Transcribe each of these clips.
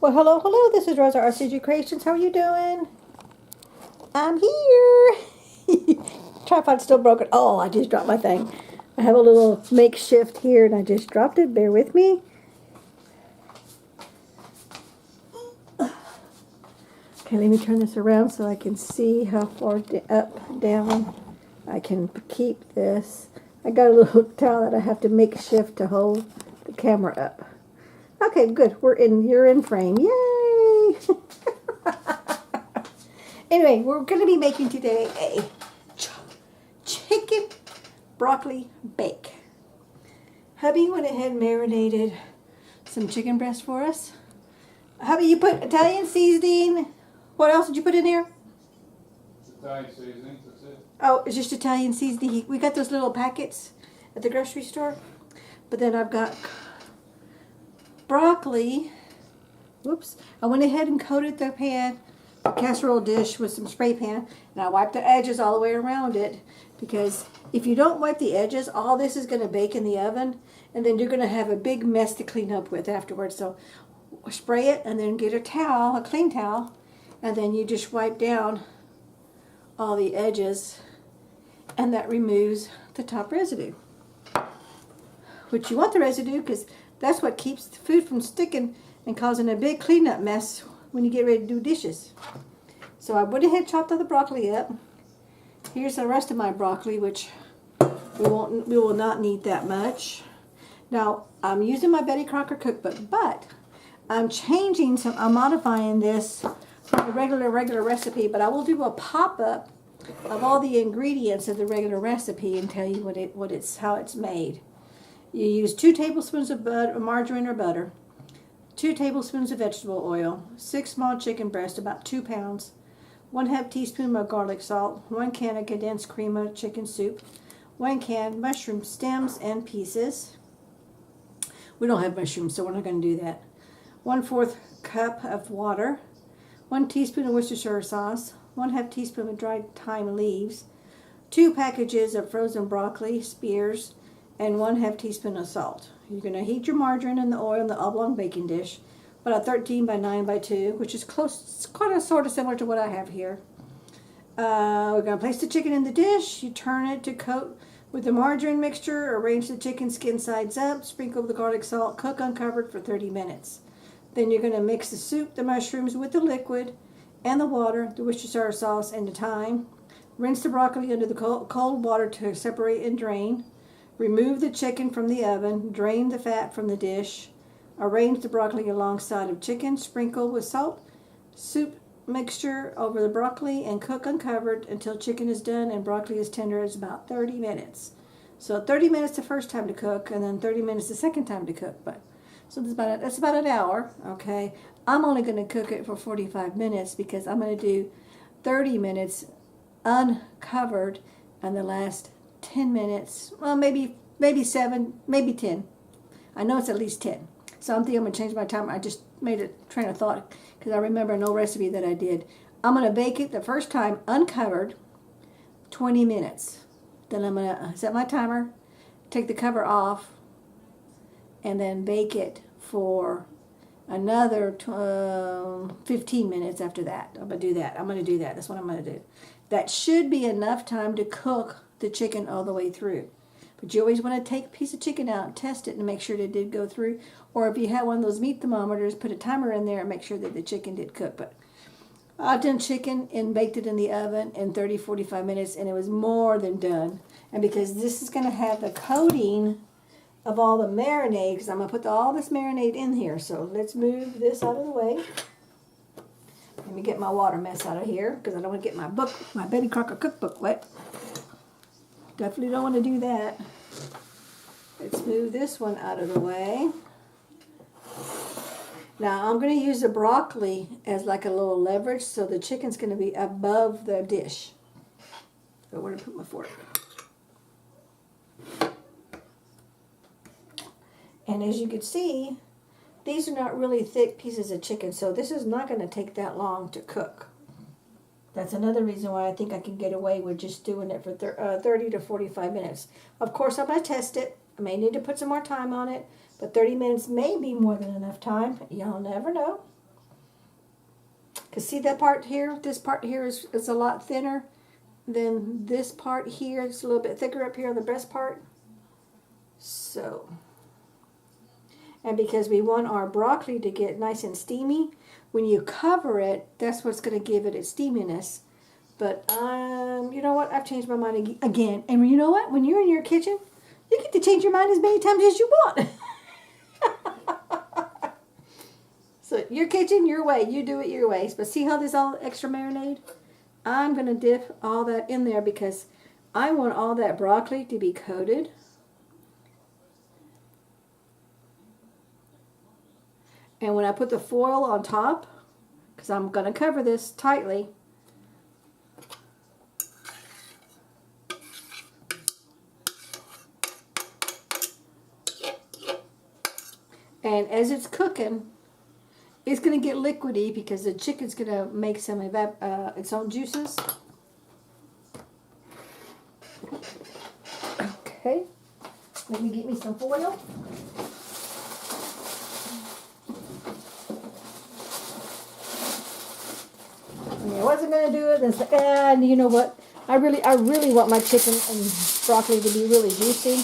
Well, hello, hello. This is Rosa, rcgkreations. How are you doing? I'm here. Tripod's still broken. Oh, I just dropped my thing. I have a little makeshift here, and I just dropped it. Bear with me. Okay, let me turn this around so I can see how far up, down I can keep this. I got a little towel that I have to makeshift to hold the camera up. Okay, good. You're in frame. Yay! Anyway, we're going to be making today a chicken broccoli bake. Hubby went ahead and marinated some chicken breast for us. Hubby, you put Italian seasoning. What else did you put in there? Italian seasoning, that's it. Oh, it's just Italian seasoning. We got those little packets at the grocery store. But then I've got broccoli. Whoops. I went ahead and coated the pan, the casserole dish with some spray pan, and I wiped the edges all the way around it, because if you don't wipe the edges, all this is going to bake in the oven, and then you're going to have a big mess to clean up with afterwards. So spray it and then get a towel, a clean towel, and then you just wipe down all the edges, and that removes the top residue. Which you want the residue, because that's what keeps the food from sticking and causing a big cleanup mess when you get ready to do dishes. So I went ahead and chopped all the broccoli up. Here's the rest of my broccoli, which we will not need that much. Now I'm using my Betty Crocker cookbook, but I'm modifying this from the regular recipe, but I will do a pop-up of all the ingredients of the regular recipe and tell you how it's made. You use 2 tablespoons of margarine or butter, 2 tablespoons of vegetable oil, 6 small chicken breasts, about 2 pounds, 1/2 teaspoon of garlic salt, 1 can of condensed cream of chicken soup, 1 can mushroom stems and pieces. We don't have mushrooms, so we're not going to do that. 1/4 cup of water, 1 teaspoon of Worcestershire sauce, 1/2 teaspoon of dried thyme leaves, 2 packages of frozen broccoli spears, and 1/2 teaspoon of salt. You're going to heat your margarine and the oil in the oblong baking dish, about a 13 by 9 by 2, which is close, kind of sort of similar to what I have here. We're going to place the chicken in the dish. You turn it to coat with the margarine mixture. Arrange the chicken skin sides up. Sprinkle with the garlic salt. Cook uncovered for 30 minutes. Then you're going to mix the soup, the mushrooms with the liquid and the water, the Worcestershire sauce, and the thyme. Rinse the broccoli under the cold water to separate and drain. Remove the chicken from the oven. Drain the fat from the dish. Arrange the broccoli alongside of chicken. Sprinkle with salt, soup mixture over the broccoli, and cook uncovered until chicken is done and broccoli is tender. It's about 30 minutes. So 30 minutes the first time to cook, and then 30 minutes the second time to cook. So that's about an hour. Okay, I'm only going to cook it for 45 minutes because I'm going to do 30 minutes uncovered, and the last 10 minutes, well, maybe 7, maybe 10. I know it's at least 10. So I'm thinking I'm going to change my timer. I just made a train of thought because I remember an old recipe that I did. I'm going to bake it the first time uncovered 20 minutes. Then I'm going to set my timer, take the cover off, and then bake it for another 15 minutes after that. I'm going to do that. That's what I'm going to do. That should be enough time to cook the chicken all the way through. But you always want to take a piece of chicken out, test it, and make sure that it did go through. Or if you have one of those meat thermometers, put a timer in there and make sure that the chicken did cook. But I've done chicken and baked it in the oven in 30-45 minutes, and it was more than done. And because this is going to have the coating of all the marinade, because I'm going to put all this marinade in here. So let's move this out of the way. Let me get my water mess out of here because I don't want to get my Betty Crocker cookbook wet. Definitely don't want to do that. Let's move this one out of the way. Now I'm going to use the broccoli as like a little leverage, so the chicken's going to be above the dish. So where to put my fork? And as you can see, these are not really thick pieces of chicken, so this is not going to take that long to cook. That's another reason why I think I can get away with just doing it for 30 to 45 minutes. Of course, I'm going to test it. I may need to put some more time on it, but 30 minutes may be more than enough time. Y'all never know. Because see that part here? This part here is a lot thinner than this part here. It's a little bit thicker up here on the breast part. So, and because we want our broccoli to get nice and steamy, when you cover it, that's what's going to give it its steaminess. But you know what? I've changed my mind again. And you know what? When you're in your kitchen, you get to change your mind as many times as you want. So your kitchen, your way. You do it your ways. But see how there's all extra marinade? I'm going to dip all that in there because I want all that broccoli to be coated. And when I put the foil on top, because I'm going to cover this tightly, and as it's cooking, it's going to get liquidy because the chicken's going to make some its own juices. Okay, let me get me some foil. I wasn't going to do it, and you know what? I really want my chicken and broccoli to be really juicy.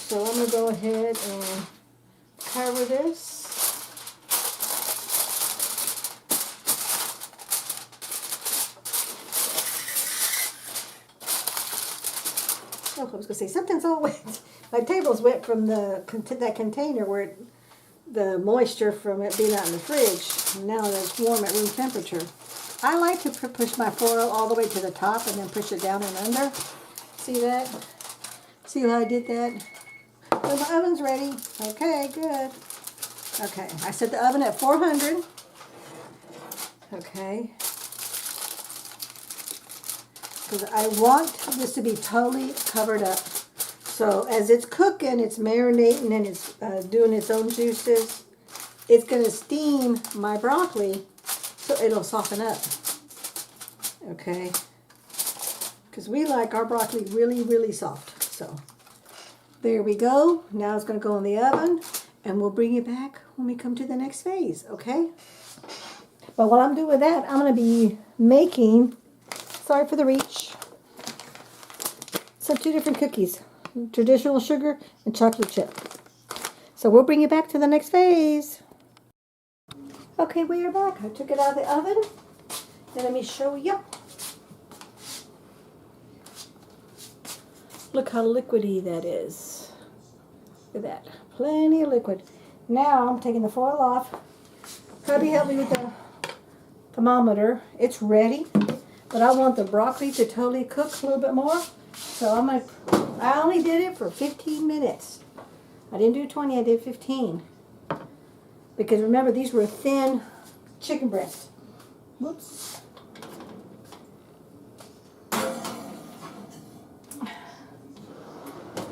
So I'm going to go ahead and cover this. Oh, I was going to say, something's all wet. My table's wet from that container where the moisture from it being out in the fridge. And now that it's warm at room temperature. I like to push my foil all the way to the top and then push it down and under. See that? See how I did that? So my oven's ready. Okay, good. Okay, I set the oven at 400. Okay. Because I want this to be totally covered up. So as it's cooking, it's marinating and it's doing its own juices. It's going to steam my broccoli so it'll soften up. Okay. Because we like our broccoli really, really soft. So there we go. Now it's going to go in the oven and we'll bring it back when we come to the next phase. Okay. But while I'm doing that, I'm going to be making, sorry for the reach, two different cookies. Traditional sugar and chocolate chip. So we'll bring it back to the next phase. Okay, we are back. I took it out of the oven. And let me show you. Look how liquidy that is. Look at that. Plenty of liquid. Now I'm taking the foil off. Hubby helped me with the thermometer. It's ready. But I want the broccoli to totally cook a little bit more. So I only did it for 15 minutes. I didn't do 20, I did 15. Because remember, these were thin chicken breasts. Whoops.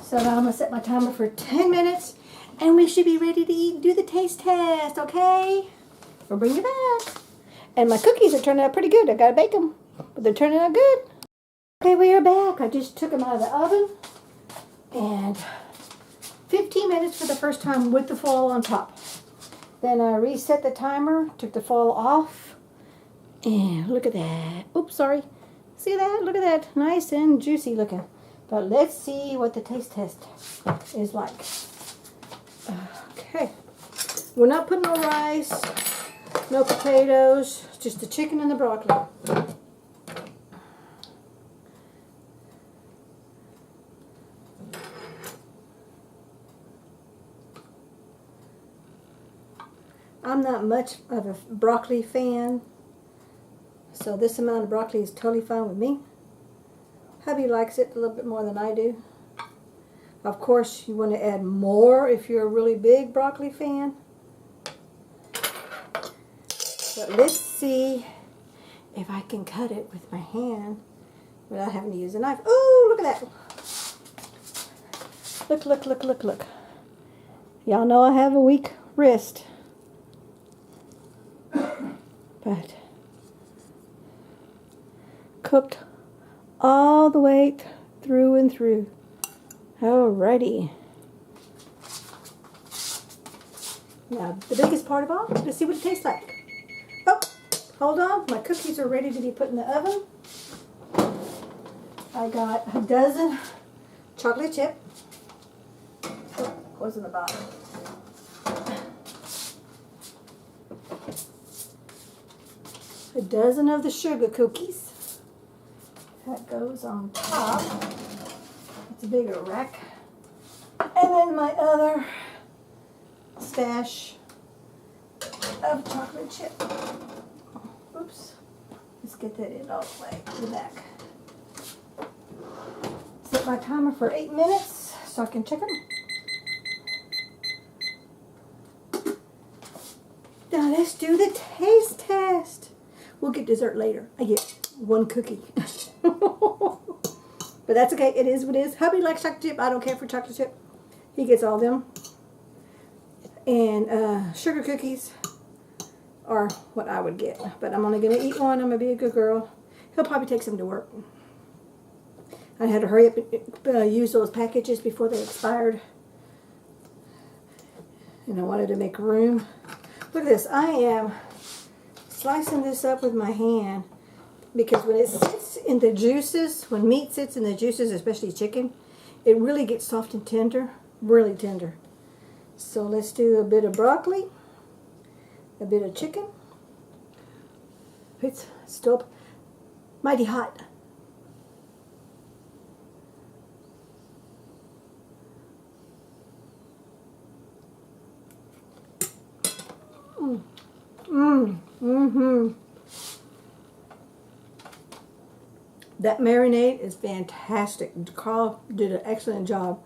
So now I'm going to set my timer for 10 minutes. And we should be ready to eat and do the taste test, okay? We'll bring it back. And my cookies are turning out pretty good. I got to bake them. But they're turning out good. Okay, we are back. I just took them out of the oven. And 15 minutes for the first time with the foil on top. Then I reset the timer, took the foil off, and look at that. Oops, sorry. See that? Look at that. Nice and juicy looking. But let's see what the taste test is like. Okay. We're not putting no rice, no potatoes, just the chicken and the broccoli. I'm not much of a broccoli fan, so this amount of broccoli is totally fine with me. Hubby likes it a little bit more than I do. Of course, you want to add more if you're a really big broccoli fan. But let's see if I can cut it with my hand without having to use a knife. Oh, look at that. Look, look, look, look, look. Y'all know I have a weak wrist. But cooked all the way through and through. Alrighty. Now, the biggest part of all, let's see what it tastes like. Oh, hold on. My cookies are ready to be put in the oven. I got a dozen chocolate chip. Oh, was in the bottom. A dozen of the sugar cookies. That goes on top. It's a bigger rack. And then my other stash of chocolate chip. Oops. Let's get that in all the way to the back. Set my timer for 8 minutes so I can check them. Now let's do the taste test. We'll get dessert later. I get one cookie. But that's okay. It is what it is. Hubby likes chocolate chip. I don't care for chocolate chip. He gets all them. And sugar cookies are what I would get. But I'm only going to eat one. I'm going to be a good girl. He'll probably take some to work. I had to hurry up and use those packages before they expired. And I wanted to make room. Look at this. I am slicing this up with my hand because when it sits in the juices, when meat sits in the juices, especially chicken, it really gets soft and tender, really tender. So let's do a bit of broccoli, a bit of chicken. It's still mighty hot. That marinade is fantastic. Carl did an excellent job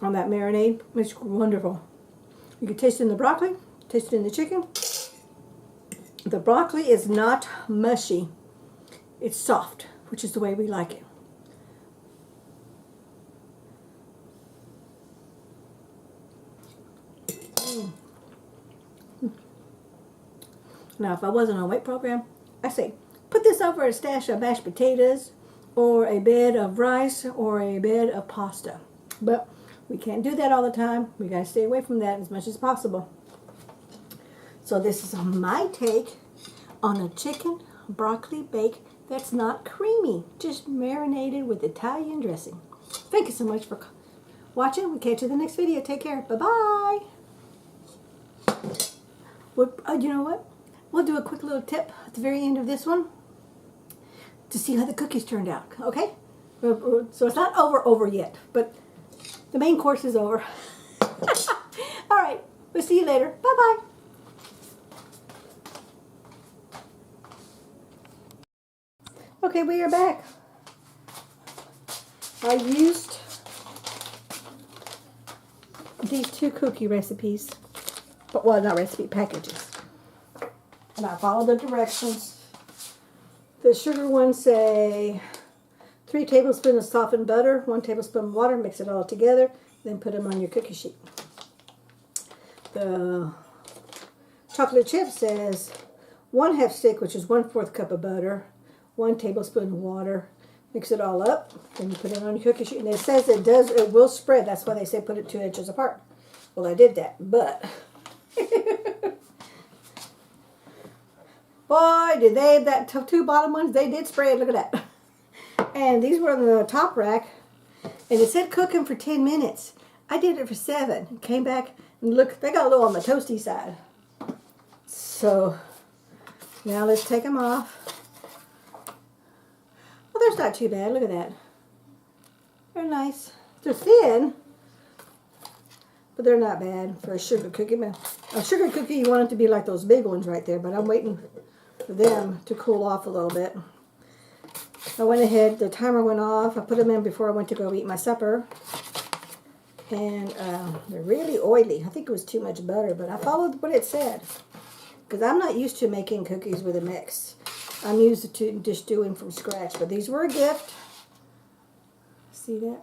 on that marinade. It's wonderful. You can taste it in the broccoli, taste it in the chicken. The broccoli is not mushy. It's soft, which is the way we like it. Now, if I wasn't on a weight program, I say, put this over a stash of mashed potatoes or a bed of rice or a bed of pasta. But we can't do that all the time. We got to stay away from that as much as possible. So this is my take on a chicken broccoli bake that's not creamy, just marinated with Italian dressing. Thank you so much for watching. We'll catch you in the next video. Take care. Bye-bye. You know what? We'll do a quick little tip at the very end of this one to see how the cookies turned out, okay? So it's not over yet, but the main course is over. All right, we'll see you later. Bye-bye. Okay, we are back. I used these 2 cookie recipes, but well, not recipe, packages. And I followed the directions. The sugar ones say 3 tablespoons of softened butter, 1 tablespoon of water, mix it all together, then put them on your cookie sheet. The chocolate chip says 1/2 stick, which is 1/4 cup of butter, 1 tablespoon of water, mix it all up, then you put it on your cookie sheet. And it says it will spread. That's why they say put it 2 inches apart. Well, I did that, but boy, did they, that 2 bottom ones, they did spread. Look at that. And these were on the top rack, and it said cook them for 10 minutes. I did it for 7. Came back, and look, they got a little on the toasty side. So, now let's take them off. Well, there's not too bad. Look at that. They're nice. They're thin, but they're not bad for a sugar cookie. A sugar cookie, you want it to be like those big ones right there, but I'm waiting for them to cool off a little bit. I went ahead, the timer went off. I put them in before I went to go eat my supper. And they're really oily. I think it was too much butter, but I followed what it said. Because I'm not used to making cookies with a mix. I'm used to just doing from scratch. But these were a gift. See that?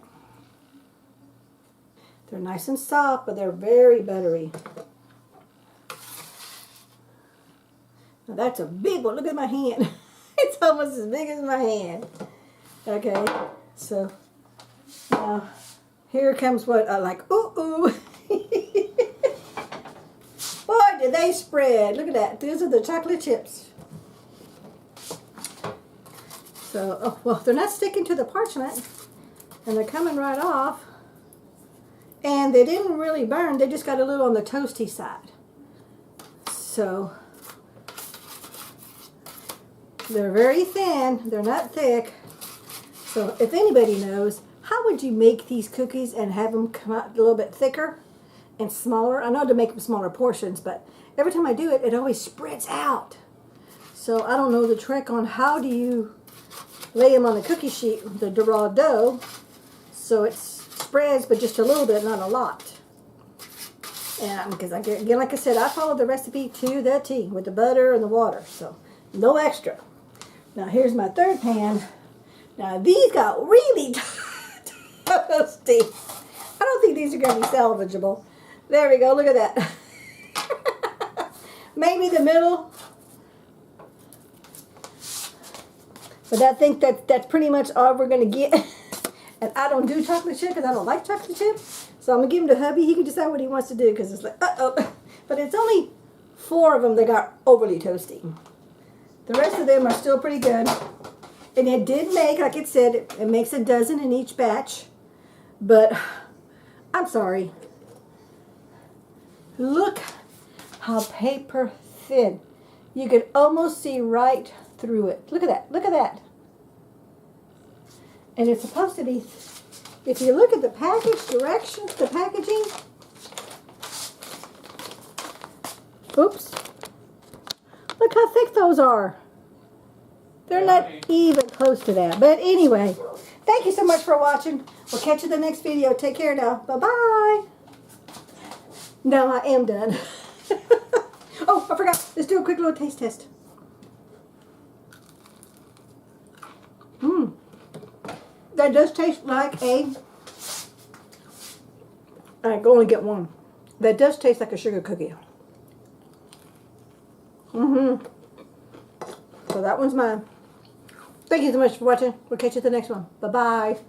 They're nice and soft, but they're very buttery. Now that's a big one. Look at my hand. It's almost as big as my hand. Okay, so now here comes what I like. Ooh, ooh. they spread. Look at that. These are the chocolate chips. So, oh, well, they're not sticking to the parchment, and they're coming right off. And they didn't really burn. They just got a little on the toasty side. So, they're very thin. They're not thick. So, if anybody knows, how would you make these cookies and have them come out a little bit thicker and smaller? I know to make them smaller portions, but every time I do it, it always spreads out. So, I don't know the trick on how do you lay them on the cookie sheet, the raw dough, so it spreads, but just a little bit, not a lot. And because again, like I said, I follow the recipe to the T with the butter and the water, so no extra. Now here's my third pan. Now these got really toasty. I don't think these are going to be salvageable. There we go. Look at that. Maybe the middle. But I think that's pretty much all we're going to get. And I don't do chocolate chip because I don't like chocolate chip. So I'm going to give them to hubby. He can decide what he wants to do because it's like, uh-oh. But it's only 4 of them that got overly toasty. The rest of them are still pretty good. And it did make, like it said, it makes a dozen in each batch. But I'm sorry. Look how paper thin. You could almost see right through it. Look at that. Look at that. And it's supposed to be, if you look at the package directions, the packaging. Oops. Look how thick those are. They're not even close to that. But anyway, thank you so much for watching. We'll catch you in the next video. Take care now. Bye-bye. No, I am done. Oh, I forgot. Let's do a quick little taste test. That does taste like a... I can only get one. That does taste like a sugar cookie. So that one's mine. Thank you so much for watching. We'll catch you at the next one. Bye-bye.